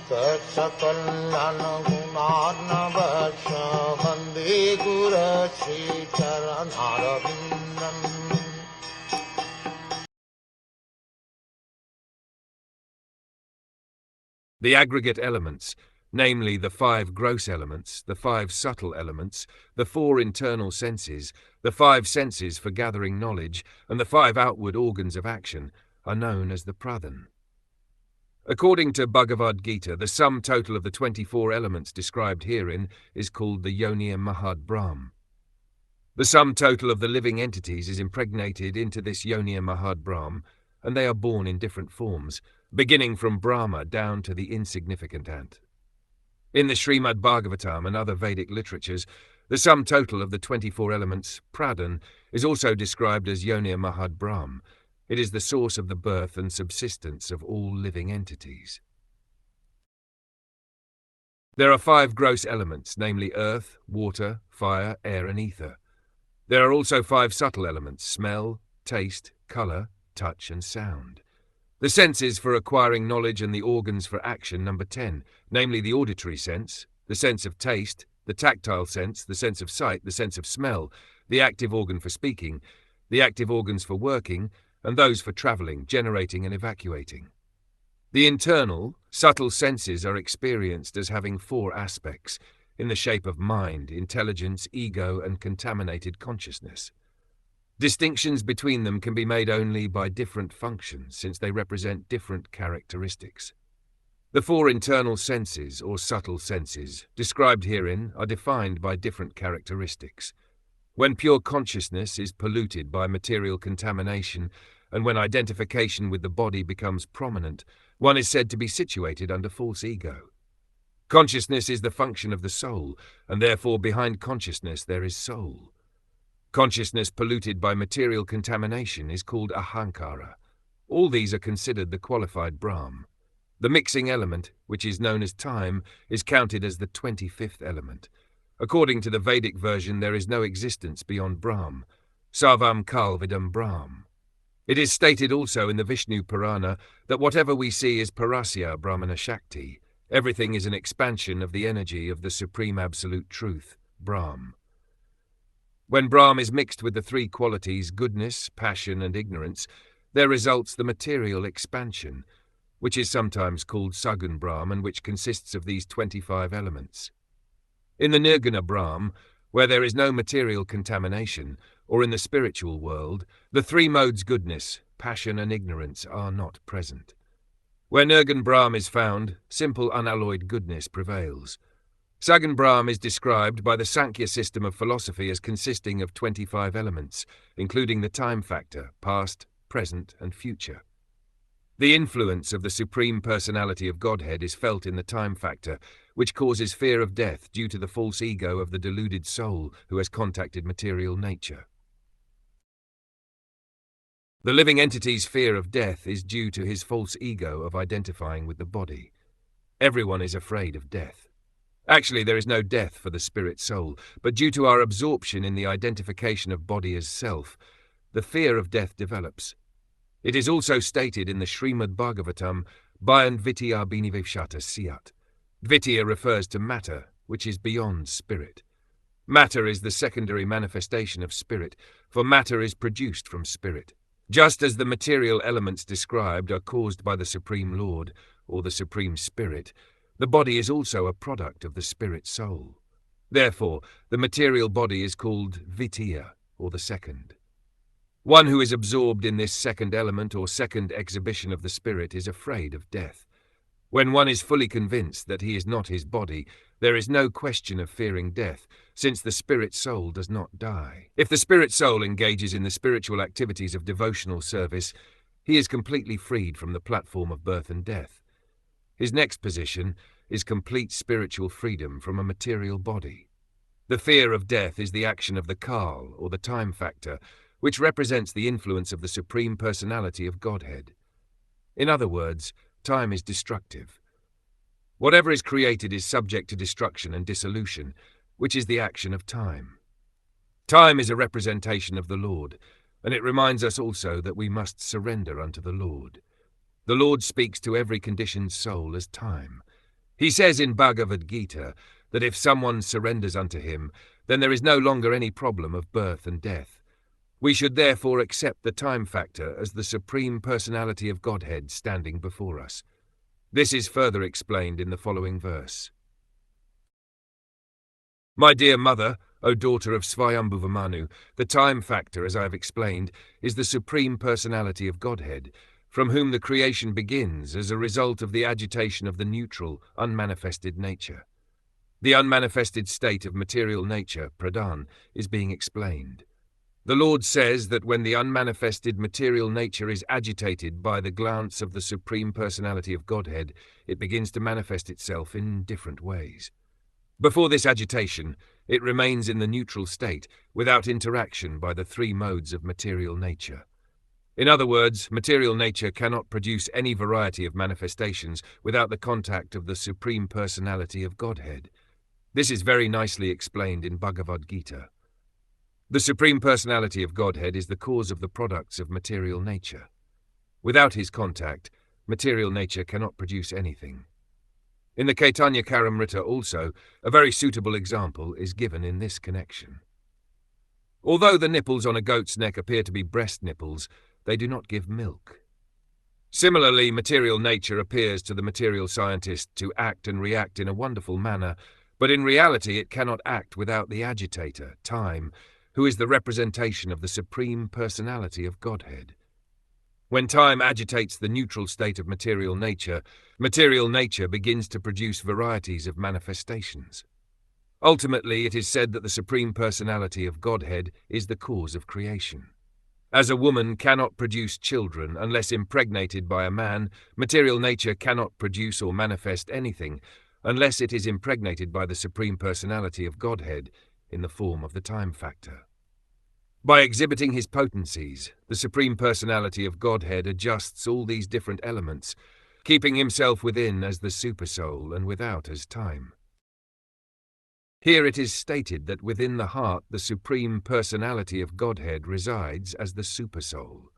Saksakallan gunarnavasya Vande Guru Sri Charanarabindam. The aggregate elements, namely the 5 gross elements, the 5 subtle elements, the 4 internal senses, the 5 senses for gathering knowledge, and the 5 outward organs of action, are known as the pradhan. According to Bhagavad Gita, the sum total of the 24 elements described herein is called the Yoniya Mahad Brahm. The sum total of the living entities is impregnated into this Yoniya Mahad Brahm, and they are born in different forms, beginning from Brahma down to the insignificant ant. In the Srimad Bhagwatam and other Vedic literatures, the sum total of the 24 elements, pradhan, is also described as Yoniya Mahad Brahm. It is the source of the birth and subsistence of all living entities. There are 5 gross elements, namely earth, water, fire, air, and ether. There are also 5 subtle elements, smell, taste, colour, touch, and sound. The senses for acquiring knowledge and the organs for action number 10, namely the auditory sense, the sense of taste, the tactile sense, the sense of sight, the sense of smell, the active organ for speaking, the active organs for working, and those for travelling, generating, and evacuating. The internal, subtle senses are experienced as having 4 aspects, in the shape of mind, intelligence, ego, and contaminated consciousness. Distinctions between them can be made only by different functions, since they represent different characteristics. The 4 internal senses, or subtle senses, described herein are defined by different characteristics. When pure consciousness is polluted by material contamination, and when identification with the body becomes prominent, one is said to be situated under false ego. Consciousness is the function of the soul, and therefore behind consciousness there is soul. Consciousness polluted by material contamination is called ahankara. All these are considered the qualified Brahm. The mixing element, which is known as time, is counted as the 25th element. According to the Vedic version, there is no existence beyond Brahm. Sarvam Kalvidam Brahm. It is stated also in the Vishnu Purana that whatever we see is Parasya Brahmana Shakti. Everything is an expansion of the energy of the Supreme Absolute Truth, Brahm. When Brahm is mixed with the 3 qualities, goodness, passion, and ignorance, there results the material expansion, which is sometimes called Sagun Brahm, and which consists of these 25 elements. In the Nirguna Brahm, where there is no material contamination, or in the spiritual world, the 3 modes goodness, passion, and ignorance are not present. Where Nirgun Brahm is found, simple unalloyed goodness prevails. Sagun Brahm is described by the Sankhya system of philosophy as consisting of 25 elements, including the time factor, past, present, and future. The influence of the Supreme Personality of Godhead is felt in the time factor, which causes fear of death due to the false ego of the deluded soul who has contacted material nature. The living entity's fear of death is due to his false ego of identifying with the body. Everyone is afraid of death. Actually, there is no death for the spirit soul, but due to our absorption in the identification of body as self, the fear of death develops. It is also stated in the Srimad Bhagavatam, Bhayan Vitya Binivivshata Siyat. Vitya refers to matter, which is beyond spirit. Matter is the secondary manifestation of spirit, for matter is produced from spirit. Just as the material elements described are caused by the Supreme Lord, or the Supreme Spirit, the body is also a product of the spirit soul. Therefore, the material body is called Vitya, or the second. One who is absorbed in this second element or second exhibition of the spirit is afraid of death. When one is fully convinced that he is not his body, there is no question of fearing death, since the spirit soul does not die. If the spirit soul engages in the spiritual activities of devotional service, he is completely freed from the platform of birth and death. His next position is complete spiritual freedom from a material body. The fear of death is the action of the Kal, or the time factor, which represents the influence of the Supreme Personality of Godhead. In other words, time is destructive. Whatever is created is subject to destruction and dissolution, which is the action of time. Time is a representation of the Lord, and it reminds us also that we must surrender unto the Lord. The Lord speaks to every conditioned soul as time. He says in Bhagavad Gita that if someone surrenders unto him, then there is no longer any problem of birth and death. We should therefore accept the time factor as the Supreme Personality of Godhead standing before us. This is further explained in the following verse. My dear mother, O daughter of Swayambhuva Manu, the time factor, as I have explained, is the Supreme Personality of Godhead, from whom the creation begins as a result of the agitation of the neutral, unmanifested nature. The unmanifested state of material nature, pradhan, is being explained. The Lord says that when the unmanifested material nature is agitated by the glance of the Supreme Personality of Godhead, it begins to manifest itself in different ways. Before this agitation, it remains in the neutral state, without interaction by the three modes of material nature. In other words, material nature cannot produce any variety of manifestations without the contact of the Supreme Personality of Godhead. This is very nicely explained in Bhagavad Gita. The Supreme Personality of Godhead is the cause of the products of material nature. Without his contact, material nature cannot produce anything. In the Caitanya Karamrita also, a very suitable example is given in this connection. Although the nipples on a goat's neck appear to be breast nipples, they do not give milk. Similarly, material nature appears to the material scientist to act and react in a wonderful manner, but in reality it cannot act without the agitator, time, who is the representation of the Supreme Personality of Godhead. When time agitates the neutral state of material nature begins to produce varieties of manifestations. Ultimately, it is said that the Supreme Personality of Godhead is the cause of creation. As a woman cannot produce children unless impregnated by a man, material nature cannot produce or manifest anything unless it is impregnated by the Supreme Personality of Godhead in the form of the time factor. By exhibiting his potencies, the Supreme Personality of Godhead adjusts all these different elements, keeping himself within as the Supersoul and without as time. Here it is stated that within the heart the Supreme Personality of Godhead resides as the Supersoul.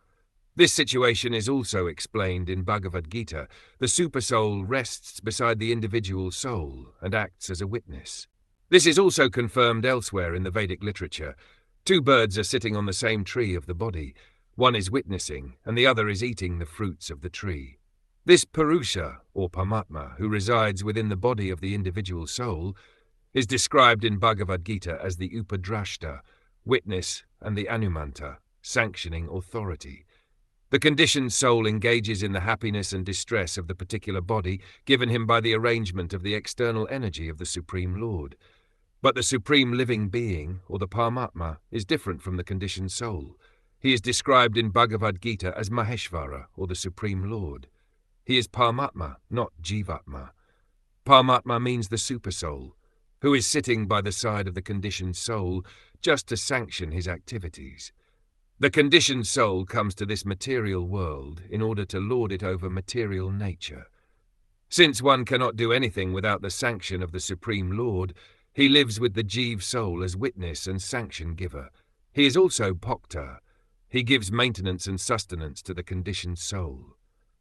This situation is also explained in Bhagavad Gita. The Supersoul rests beside the individual soul and acts as a witness. This is also confirmed elsewhere in the Vedic literature. Two birds are sitting on the same tree of the body. One is witnessing, and the other is eating the fruits of the tree. This Purusha, or Paramatma, who resides within the body of the individual soul, is described in Bhagavad Gita as the Upadrashta, witness, and the Anumanta, sanctioning authority. The conditioned soul engages in the happiness and distress of the particular body given him by the arrangement of the external energy of the Supreme Lord. But the Supreme Living Being, or the Paramatma, is different from the conditioned soul. He is described in Bhagavad Gita as Maheshvara, or the Supreme Lord. He is Paramatma, not Jivatma. Paramatma means the Supersoul, who is sitting by the side of the conditioned soul just to sanction his activities. The conditioned soul comes to this material world in order to lord it over material nature. Since one cannot do anything without the sanction of the Supreme Lord, he lives with the Jiva soul as witness and sanction giver. He is also Bhokta. He gives maintenance and sustenance to the conditioned soul.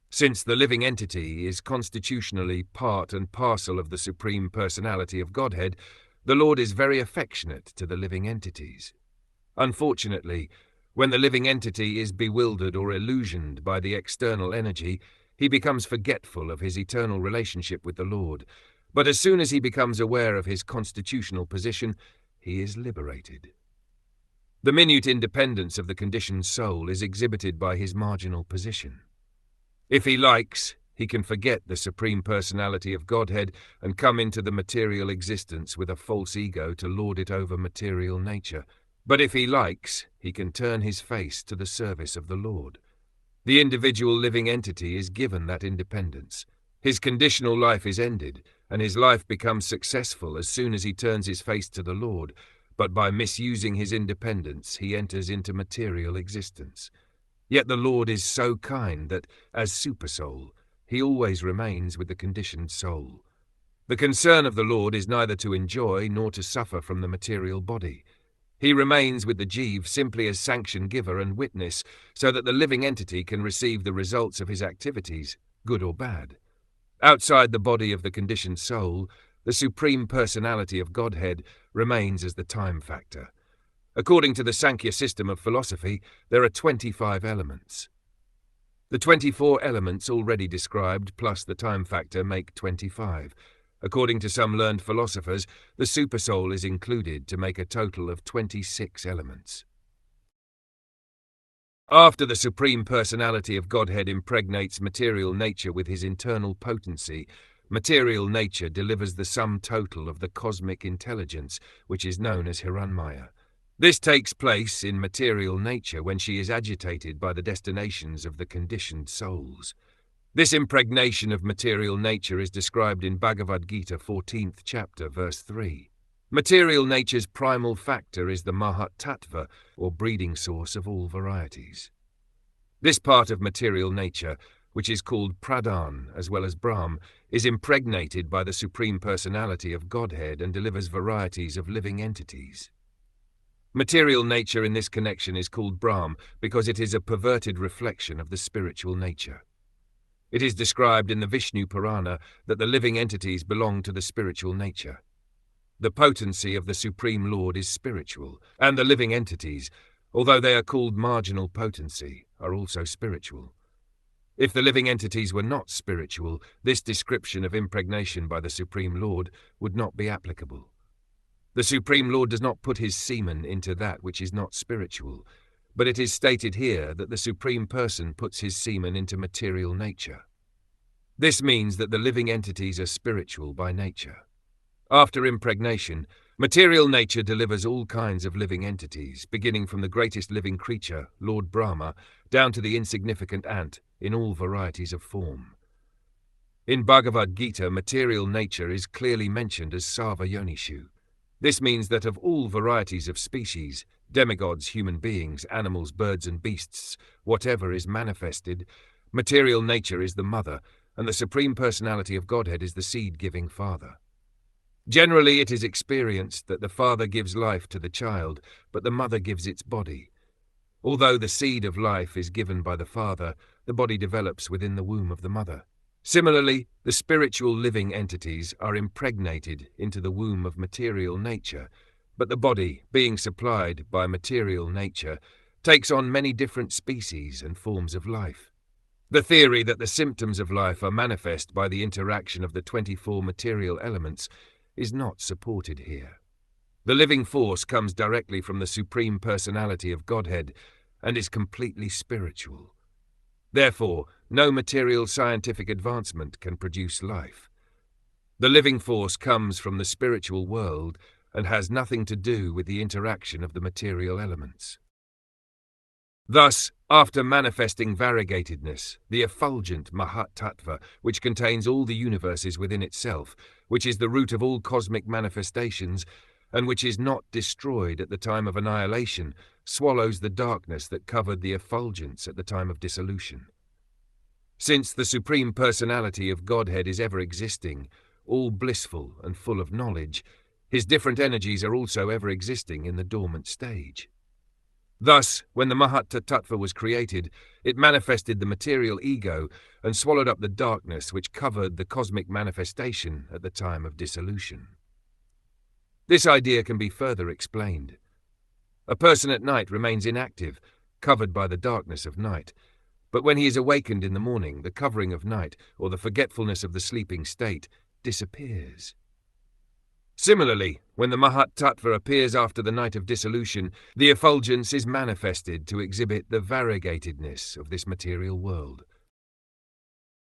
Since the living entity is constitutionally part and parcel of the Supreme Personality of Godhead, the Lord is very affectionate to the living entities. Unfortunately, when the living entity is bewildered or illusioned by the external energy, he becomes forgetful of his eternal relationship with the Lord. But as soon as he becomes aware of his constitutional position, he is liberated. The minute independence of the conditioned soul is exhibited by his marginal position. If he likes, he can forget the Supreme Personality of Godhead and come into the material existence with a false ego to lord it over material nature. But if he likes, he can turn his face to the service of the Lord. The individual living entity is given that independence. His conditional life is ended, and his life becomes successful as soon as he turns his face to the Lord, but by misusing his independence he enters into material existence. Yet the Lord is so kind that, as Supersoul, he always remains with the conditioned soul. The concern of the Lord is neither to enjoy nor to suffer from the material body. He remains with the Jiva simply as sanction giver and witness, so that the living entity can receive the results of his activities, good or bad. Outside the body of the conditioned soul, the Supreme Personality of Godhead remains as the time factor. According to the Sankhya system of philosophy, there are 25 elements. The 24 elements already described plus the time factor make 25. According to some learned philosophers, the Supersoul is included to make a total of 26 elements. After the Supreme Personality of Godhead impregnates material nature with his internal potency, material nature delivers the sum total of the cosmic intelligence, which is known as Hiranmaya. This takes place in material nature when she is agitated by the destinations of the conditioned souls. This impregnation of material nature is described in Bhagavad Gita 14th chapter, verse 3. Material nature's primal factor is the Mahat Tattva, or breeding source of all varieties. This part of material nature, which is called Pradhan as well as Brahm, is impregnated by the Supreme Personality of Godhead and delivers varieties of living entities. Material nature in this connection is called Brahm because it is a perverted reflection of the spiritual nature. It is described in the Vishnu Purana that the living entities belong to the spiritual nature. The potency of the Supreme Lord is spiritual, and the living entities, although they are called marginal potency, are also spiritual. If the living entities were not spiritual, this description of impregnation by the Supreme Lord would not be applicable. The Supreme Lord does not put his semen into that which is not spiritual, but it is stated here that the Supreme Person puts his semen into material nature. This means that the living entities are spiritual by nature. After impregnation, material nature delivers all kinds of living entities, beginning from the greatest living creature, Lord Brahma, down to the insignificant ant, in all varieties of form. In Bhagavad Gita, material nature is clearly mentioned as Sarva Yonishu. This means that of all varieties of species, demigods, human beings, animals, birds and beasts, whatever is manifested, material nature is the mother, and the Supreme Personality of Godhead is the seed-giving father. Generally, it is experienced that the father gives life to the child, but the mother gives its body. Although the seed of life is given by the father, the body develops within the womb of the mother. Similarly, the spiritual living entities are impregnated into the womb of material nature, but the body, being supplied by material nature, takes on many different species and forms of life. The theory that the symptoms of life are manifest by the interaction of the 24 material elements is not supported here. The living force comes directly from the Supreme Personality of Godhead and is completely spiritual. Therefore, no material scientific advancement can produce life. The living force comes from the spiritual world and has nothing to do with the interaction of the material elements. Thus, after manifesting variegatedness, the effulgent Mahat Tattva, which contains all the universes within itself, which is the root of all cosmic manifestations, and which is not destroyed at the time of annihilation, swallows the darkness that covered the effulgence at the time of dissolution. Since the Supreme Personality of Godhead is ever existing, all blissful and full of knowledge, his different energies are also ever existing in the dormant stage. Thus, when the Mahat Tattva was created, it manifested the material ego and swallowed up the darkness which covered the cosmic manifestation at the time of dissolution. This idea can be further explained. A person at night remains inactive, covered by the darkness of night, but when he is awakened in the morning, the covering of night, or the forgetfulness of the sleeping state, disappears. Similarly, when the Mahat Tattva appears after the night of dissolution, the effulgence is manifested to exhibit the variegatedness of this material world.